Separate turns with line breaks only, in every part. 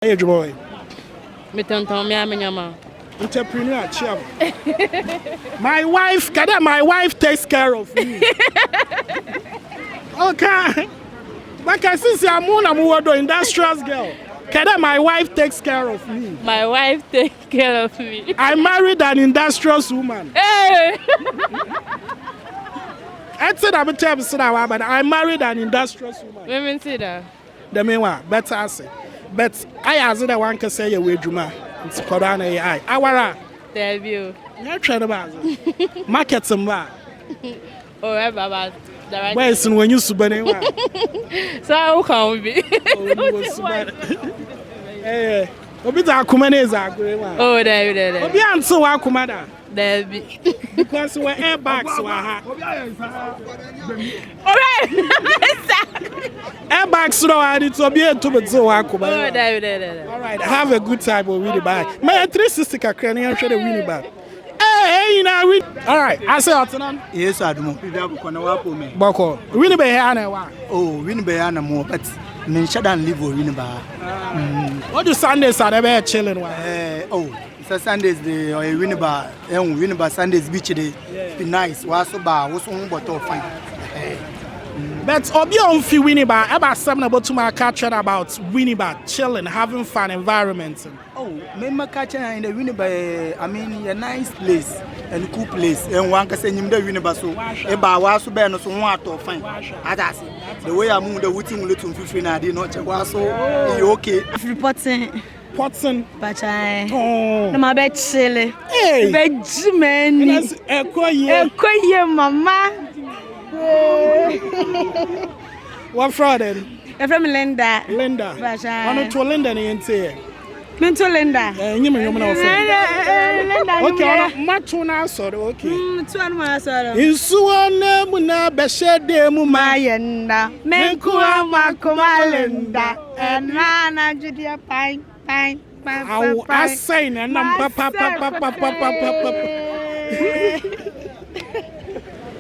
Hey, boy. Entrepreneur, my wife, my wife takes care of me. Okay. But I see I'm a industrious girl. My wife takes care of me.
My wife takes care of me.
I married an industrious woman.
Hey!
I said I'm a child, but I married an industrious woman.
Women say that.
The main one, better I say. But I asked that one can say away Juma. It's Corona AI. Awara.
Debut.
You're trying to market some bar.
Oh, yeah, Baba.
Where's when you subane?
So how can we be?
Eh, Obita Kumanese are great.
Oh, there.
Obian so Akumada.
There
Because we're airbags.
Alright.
Airbags, so I need to be able to so Akumada.
Oh, there.
Alright, have a good time with Winnie Bag. My 360 cranium should have Winnie Bag. Hey, now we. Alright, I say Ottoman.
Yes, I don't know.
Boko. Winnie Bag.
Oh, Winnie Bag, more, but men shut down live or Winnie Bag.
What do Sundays are ever chilling?
Oh. Sundays the winneba and winneba Sundays beach day be nice was bar was on but fine.
But Obi on fi winneba about something about to my catcher about winneba chilling, having fun environment.
Oh, remember catcher in the winneba I mean a nice place and cool place and one can say him the winneba so eba was so bad no so one to fine. That's the way I move the wooting little 15 I did not was so okay.
Reporting
Potson,
but no, my bed chilly.
Hey,
Benjamin, a mama.
What fraud then?
From Linda.
But I'm to Linda and say,
Mental Linda.
You mean, okay, Matuna, so okay.
2 months.
In Suana, Muna, Beshed de
Mumayenda, Menkua, Macomalinda, and Rana Judia Pine.
I say, and I'm papa.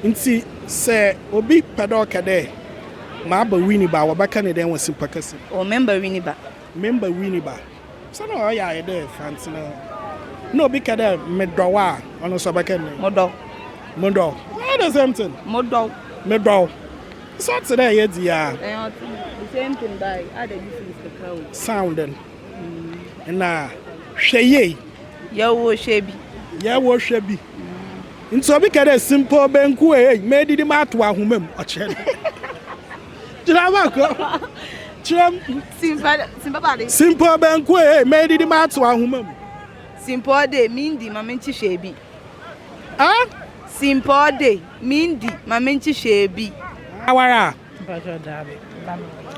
Inti say Obi Padoka there. Maba winneba, Wabakane then was Simpacasi.
Or member winneba.
Member winneba. So no, I there, fancy. No, because there, Medrawa, on a Sabakan. Modo. What is something? Modo. So today, yeah.
The same thing by other different crowd.
Sounding. Na hweye
yawo hwebi
nso bi kada simple benku made di mato ahomam oche Jirabako simple benku made di mato ahomam
simple day mindi mamenchi hwebi simple day mindi mamenchi hwebi
awara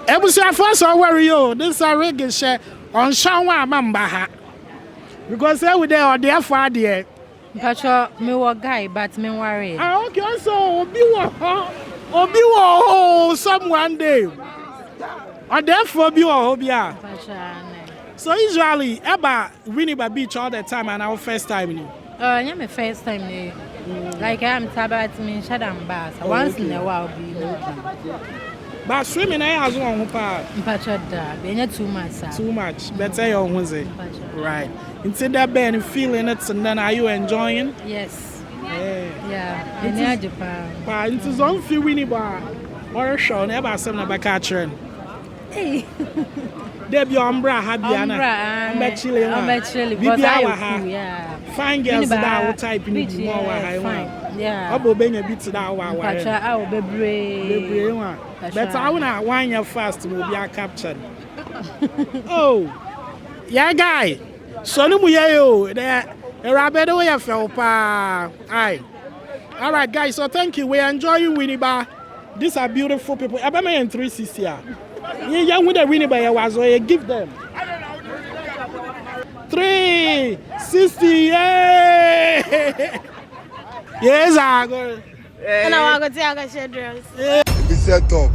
ebusia for so worry you this a reggae share on Shawa Mambaha because every day or there for there.
But me wa guy, but me worry.
Okay, so Obi someone day. Or therefore be Obia. So usually Eba Winneba Beach all the time and our first time.
Yeah, my first time. Like I'm tabat me shadam bass. Once in a while be
but swimming I has one part.
Too
much. Better your own say. Right. Instead that being feeling it and then are you enjoying?
Yes.
Yeah.
In Japan.
But it's on few Winneba or show never some back catching.
Hey.
Debbie Umbra Habiana. I'm chilling.
Yeah.
Fine girls that will type in it more.
Yeah.
I'll be a bit to that one.
I'll be brave.
But I want to wine your fast will be a captured. Oh, yeah, guy. So, no, there. A rabbit away fell pa. Aye. All right, guys. So, thank you. We enjoy you, Winneba. These are beautiful people. I'm in 360. Yeah, with the Winneba was so give them 360. Yeah. Yes, I go.
And I want to take a share dress.
Be set up.